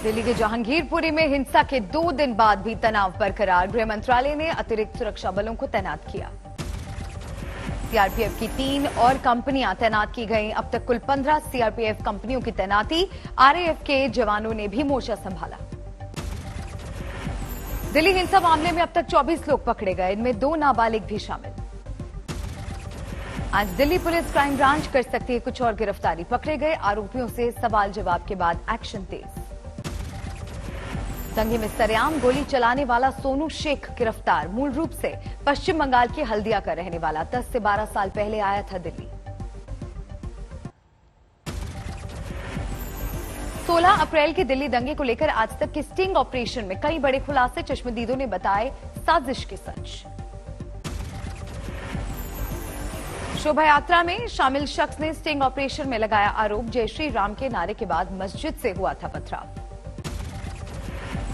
दिल्ली के जहांगीरपुरी में हिंसा के 2 दिन बाद भी तनाव बरकरार। गृह मंत्रालय ने अतिरिक्त सुरक्षा बलों को तैनात किया। सीआरपीएफ की 3 और कंपनियां तैनात की गईं। अब तक कुल 15 सीआरपीएफ कंपनियों की तैनाती। आरएएफ के जवानों ने भी मोर्चा संभाला। दिल्ली हिंसा मामले में अब तक 24 लोग पकड़े गए, इनमें 2 नाबालिग भी शामिल। आज दिल्ली पुलिस क्राइम ब्रांच कर सकती है कुछ और गिरफ्तारी। पकड़े गए आरोपियों से सवाल जवाब के बाद एक्शन तेज। दंगे में सरेआम गोली चलाने वाला सोनू शेख गिरफ्तार। मूल रूप से पश्चिम बंगाल के हल्दिया का रहने वाला 10 से 12 साल पहले आया था दिल्ली। 16 अप्रैल के दिल्ली दंगे को लेकर आज तक के स्टिंग ऑपरेशन में कई बड़े खुलासे चश्मदीदों ने बताए साजिश के सच। शोभा यात्रा में शामिल शख्स ने स्टिंग ऑपरेशन में लगाया आरोप। जय श्री राम के नारे के बाद मस्जिद से हुआ था पथराव।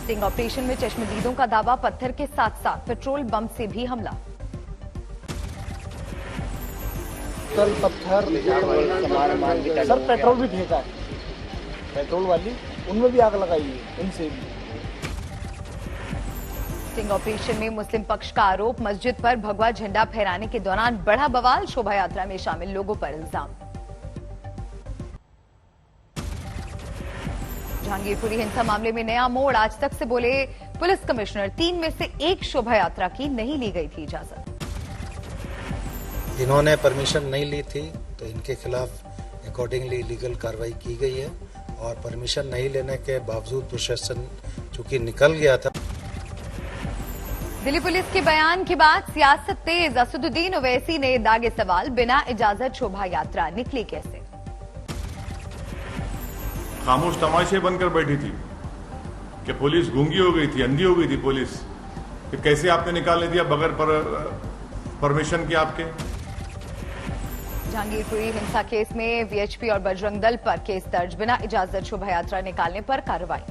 स्टिंग ऑपरेशन में चश्मदीदों का दावा, पत्थर के साथ साथ पेट्रोल बम से भी हमला। कल पत्थर सर पेट्रोल भी फेंका है, पेट्रोल वाली उनमें भी आग लगाई है, इनसे भी। स्टिंग ऑपरेशन में मुस्लिम पक्ष का आरोप, मस्जिद पर भगवा झंडा फहराने के दौरान बढ़ा बवाल। शोभा यात्रा में शामिल लोगों पर इल्जाम। जहांगीरपुरी हिंसा मामले में नया मोड़। आज तक से बोले पुलिस कमिश्नर, 3 में से 1 शोभा यात्रा की नहीं ली गई थी इजाजत। इन्होंने परमिशन नहीं ली थी तो इनके खिलाफ अकॉर्डिंगली लीगल कार्रवाई की गई है और परमिशन नहीं लेने के बावजूद प्रशासन चूंकि निकल गया था। दिल्ली पुलिस के बयान के बाद सियासत तेज। असदुद्दीन ओवैसी ने दागे सवाल, बिना इजाजत शोभा यात्रा निकली कैसे? खामोश तमाशे बनकर बैठी थी कि पुलिस गूंगी हो गई थी, अंधी हो गई थी पुलिस, कि कैसे आपने निकालने दिया बगैर परमिशन के आपके। जहांगीरपुरी हिंसा केस में वीएचपी और बजरंग दल पर केस दर्ज। बिना इजाजत शोभा यात्रा निकालने पर कार्रवाई।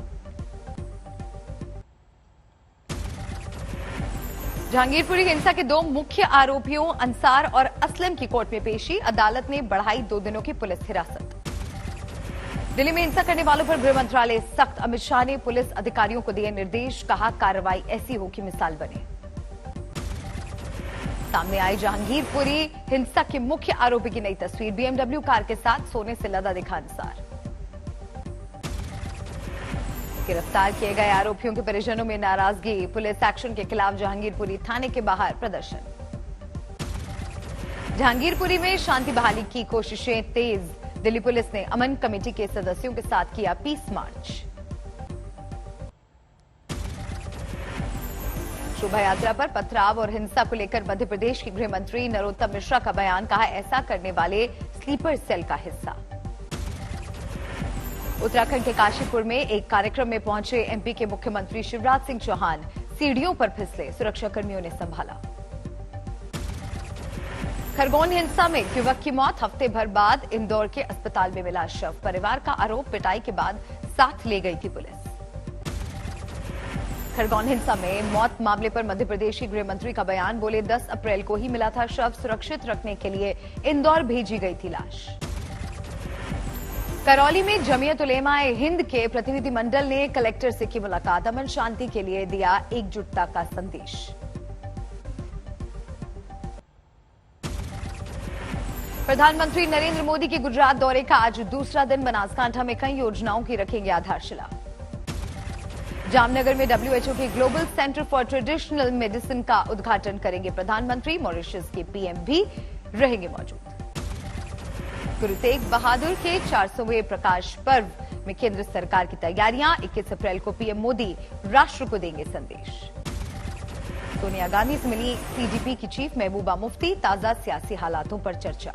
जहांगीरपुरी हिंसा के 2 मुख्य आरोपियों अंसार और असलम की कोर्ट में पेशी। अदालत ने बढ़ाई 2 दिनों की पुलिस हिरासत। दिल्ली में हिंसा करने वालों पर गृह मंत्रालय सख्त। अमित शाह ने पुलिस अधिकारियों को दिए निर्देश, कहा कार्रवाई ऐसी हो कि मिसाल बने। सामने आई जहांगीरपुरी हिंसा के मुख्य आरोपी की नई तस्वीर। बीएमडब्ल्यू कार के साथ सोने से लदा दिखा अंसार। गिरफ्तार किए गए आरोपियों के परिजनों में नाराजगी। पुलिस एक्शन के खिलाफ जहांगीरपुरी थाने के बाहर प्रदर्शन। जहांगीरपुरी में शांति बहाली की कोशिशें तेज। दिल्ली पुलिस ने अमन कमेटी के सदस्यों के साथ किया पीस मार्च। शोभा यात्रा पर पथराव और हिंसा को लेकर मध्य प्रदेश के गृह मंत्री नरोत्तम मिश्रा का बयान, कहा ऐसा करने वाले स्लीपर सेल का हिस्सा। उत्तराखंड के काशीपुर में एक कार्यक्रम में पहुंचे एमपी के मुख्यमंत्री शिवराज सिंह चौहान, सीढ़ियों पर फिसले, सुरक्षाकर्मियों ने संभाला। खरगोन हिंसा में युवक की मौत, हफ्ते भर बाद इंदौर के अस्पताल में मिला शव। परिवार का आरोप, पिटाई के बाद साथ ले गई थी पुलिस। खरगोन हिंसा में मौत मामले पर मध्य प्रदेश के गृह मंत्री का बयान, बोले 10 अप्रैल को ही मिला था शव, सुरक्षित रखने के लिए इंदौर भेजी गई थी लाश। करौली में जमीयत उलेमाए हिंद के प्रतिनिधिमंडल ने कलेक्टर से की मुलाकात। अमन शांति के लिए दिया एकजुटता का संदेश। प्रधानमंत्री नरेंद्र मोदी के गुजरात दौरे का आज दूसरा दिन। बनासकांठा में कई योजनाओं की रखेंगे आधारशिला। जामनगर में डब्ल्यूएचओ के global centre for traditional medicine का उद्घाटन करेंगे प्रधानमंत्री। मॉरिशस के पीएम भी रहेंगे मौजूद। गुरु तेग बहादुर के 400वें प्रकाश पर्व में केंद्र सरकार की तैयारियां। 21 अप्रैल को पीएम मोदी राष्ट्र को देंगे संदेश। सोनिया गांधी से मिली सीजीपी की चीफ महबूबा मुफ्ती, ताजा सियासी हालातों पर चर्चा।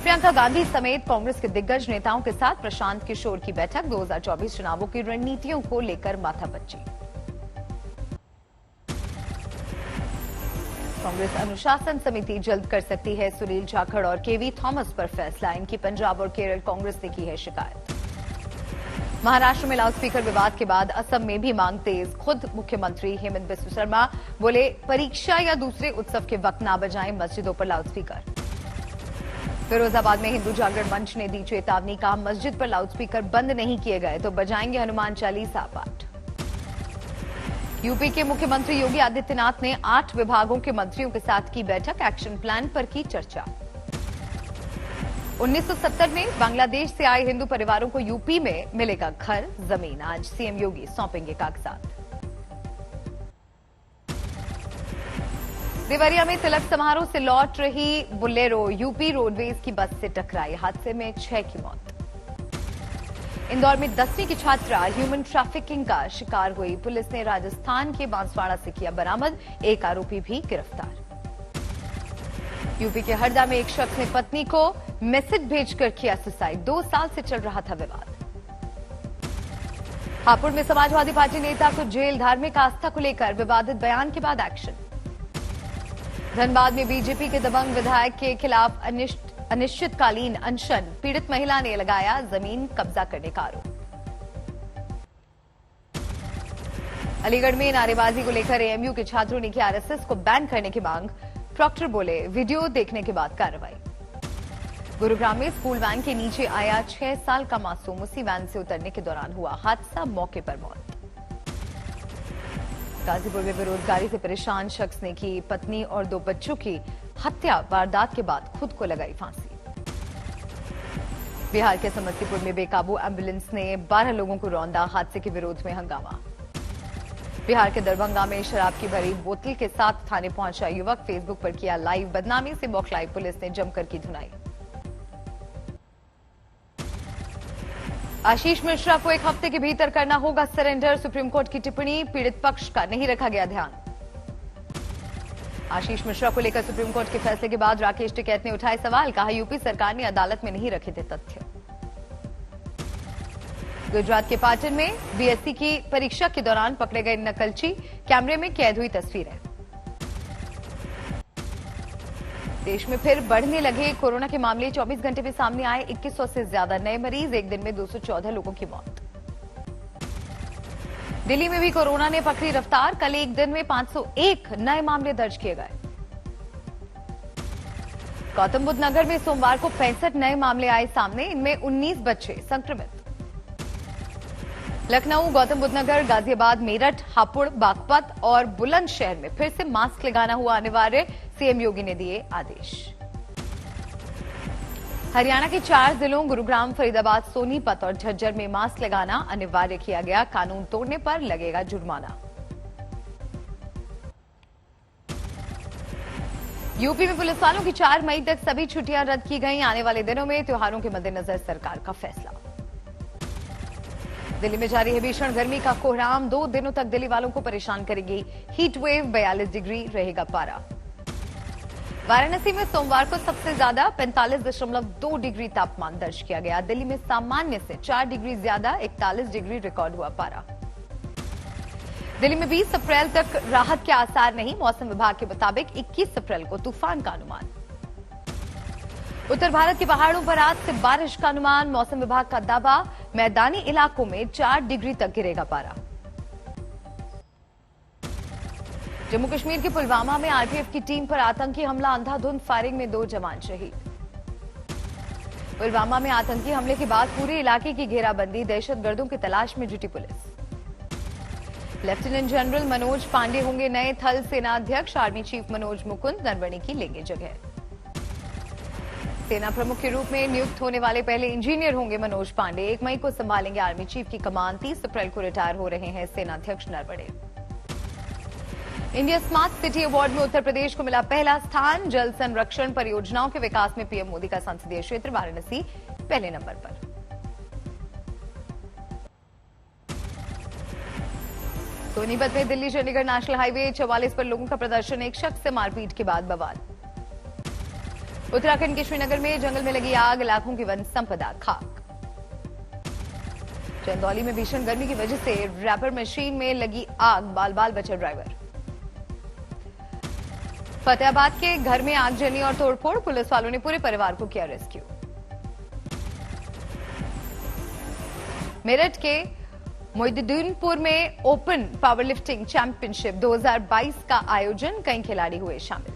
प्रियंका गांधी समेत कांग्रेस के दिग्गज नेताओं के साथ प्रशांत किशोर की बैठक। 2024 चुनावों की रणनीतियों को लेकर माथापच्ची। कांग्रेस अनुशासन समिति जल्द कर सकती है सुनील जाखड़ और केवी थॉमस पर फैसला। इनकी पंजाब और केरल कांग्रेस ने की है शिकायत। महाराष्ट्र में लाउडस्पीकर विवाद के बाद असम में भी मांग तेज। खुद मुख्यमंत्री हेमंत बिस्व शर्मा बोले परीक्षा या दूसरे उत्सव के वक्त ना बजाएं मस्जिदों पर लाउडस्पीकर। फिरोजाबाद में हिंदू जागरण मंच ने दी चेतावनी, कहा मस्जिद पर लाउडस्पीकर बंद नहीं किए गए तो बजाएंगे हनुमान चालीसा पाठ। यूपी के मुख्यमंत्री योगी आदित्यनाथ ने 8 विभागों के मंत्रियों के साथ की बैठक, एक्शन प्लान पर की चर्चा। 1970 में बांग्लादेश से आए हिंदू परिवारों को यूपी में मिलेगा घर, जमीन। आज सीएम योगी सौंपेंगे कागजात। देवरिया में तिलक समारोह से लौट रही बुलेरो यूपी रोडवेज की बस से टकराई, हादसे में 6 की मौत। इंदौर में 10वीं की छात्रा ह्यूमन ट्रैफिकिंग का शिकार हुई, पुलिस ने राजस्थान के बांसवाड़ा से किया बरामद, एक आरोपी भी गिरफ्तार। यूपी के हरदा में एक शख्स ने पत्नी को मैसेज भेजकर किया सुसाइड, 2 साल से चल रहा था विवाद। हापुड़ में समाजवादी पार्टी नेता को जेल, धार्मिक आस्था को लेकर विवादित बयान के बाद एक्शन। धनबाद में बीजेपी के दबंग विधायक के खिलाफ अनिश्चितकालीन अनशन, पीड़ित महिला ने लगाया जमीन कब्जा करने का आरोप। अलीगढ़ में नारेबाजी को लेकर एएमयू के छात्रों ने की आरएसएस को बैन करने की मांग, प्रॉक्टर बोले वीडियो देखने के बाद कार्रवाई। गुरुग्राम में स्कूल वैन के नीचे आया 6 साल का मासूम, उसी वैन से उतरने के दौरान हुआ हादसा, मौके पर मौत। गाजीपुर में बेरोजगारी से परेशान शख्स ने की पत्नी और 2 बच्चों की हत्या, वारदात के बाद खुद को लगाई फांसी। बिहार के समस्तीपुर में बेकाबू एम्बुलेंस ने 12 लोगों को रौंदा, हादसे के विरोध में हंगामा। बिहार के दरभंगा में शराब की भरी बोतल के साथ थाने पहुंचा युवक, फेसबुक पर किया लाइव, बदनामी से बौखलाई पुलिस ने जमकर की धुनाई। आशीष मिश्रा को 1 हफ्ते के भीतर करना होगा सरेंडर, सुप्रीम कोर्ट की टिप्पणी, पीड़ित पक्ष का नहीं रखा गया ध्यान। आशीष मिश्रा को लेकर सुप्रीम कोर्ट के फैसले के बाद राकेश टिकैत ने उठाए सवाल, कहा यूपी सरकार ने अदालत में नहीं रखे थे तथ्य। गुजरात के पाटन में बीएससी की परीक्षा के दौरान पकड़े गए नकलची, कैमरे में कैद हुई तस्वीरें। देश में फिर बढ़ने लगे कोरोना के मामले, 24 घंटे में सामने आए 2100 से ज्यादा नए मरीज, एक दिन में 214 लोगों की मौत। दिल्ली में भी कोरोना ने पकड़ी रफ्तार, कल एक दिन में 501 नए मामले दर्ज किए गए। गौतम बुद्ध नगर में सोमवार को 65 नए मामले आए सामने, इनमें 19 बच्चे संक्रमित। लखनऊ, गौतम बुद्ध नगर, गाजियाबाद, मेरठ, हापुड़, बागपत और बुलंदशहर में फिर से मास्क लगाना हुआ अनिवार्य, सीएम योगी ने दिए आदेश। हरियाणा के 4 जिलों गुरुग्राम, फरीदाबाद, सोनीपत और झज्जर में मास्क लगाना अनिवार्य किया गया, कानून तोड़ने पर लगेगा जुर्माना। यूपी में पुलिस वालों की 4 मई तक सभी छुट्टियां रद्द की गईं, आने वाले दिनों में त्योहारों के मद्देनजर सरकार का फैसला। दिल्ली में जारी है भीषण गर्मी का कोहराम, 2 दिनों तक दिल्ली वालों को परेशान करेगी हीट वेव, 42 डिग्री रहेगा पारा। वाराणसी में सोमवार को सबसे ज्यादा 45.2 डिग्री तापमान दर्ज किया गया, दिल्ली में सामान्य से 4 डिग्री ज्यादा 41 डिग्री रिकॉर्ड हुआ पारा। दिल्ली में 20 अप्रैल तक राहत के आसार नहीं, मौसम विभाग के मुताबिक 21 अप्रैल को तूफान का अनुमान। उत्तर भारत के पहाड़ों पर आज से बारिश का अनुमान, मौसम विभाग का दावा, मैदानी इलाकों में 4 डिग्री तक गिरेगा पारा। जम्मू कश्मीर के पुलवामा में आरपीएफ की टीम पर आतंकी हमला, अंधाधुंध फायरिंग में 2 जवान शहीद। पुलवामा में आतंकी हमले के बाद पूरे इलाके की घेराबंदी, दहशतगर्दों की तलाश में जुटी पुलिस। लेफ्टिनेंट जनरल मनोज पांडे होंगे नए थल सेनाध्यक्ष, आर्मी चीफ मनोज मुकुंद नरवणे की लेंगे जगह। सेना प्रमुख के रूप में नियुक्त होने वाले पहले इंजीनियर होंगे मनोज पांडे, 1 मई को संभालेंगे आर्मी चीफ की कमान, 30 अप्रैल को रिटायर हो रहे हैं सेनाध्यक्ष Naravane. India smart city award में उत्तर प्रदेश को मिला पहला स्थान, जल संरक्षण परियोजनाओं के विकास में पीएम मोदी का संसदीय क्षेत्र वाराणसी पहले नंबर पर। सोनीपत में दिल्ली चंडीगढ़ नेशनल हाईवे 44 पर लोगों का प्रदर्शन, एक शख्स से मारपीट के बाद बवाल। उत्तराखंड के श्रीनगर में जंगल में लगी आग, लाखों की वन संपदा खाक। चंदौली में भीषण गर्मी की वजह से रैपर मशीन में लगी आग, बाल बाल बचा ड्राइवर। फतेहाबाद के घर में आगजनी और तोड़फोड़, पुलिस वालों ने पूरे परिवार को किया रेस्क्यू। मेरठ के मोइनुद्दीनपुर में ओपन पावरलिफ्टिंग चैंपियनशिप 2022 का आयोजन, कई खिलाड़ी हुए शामिल।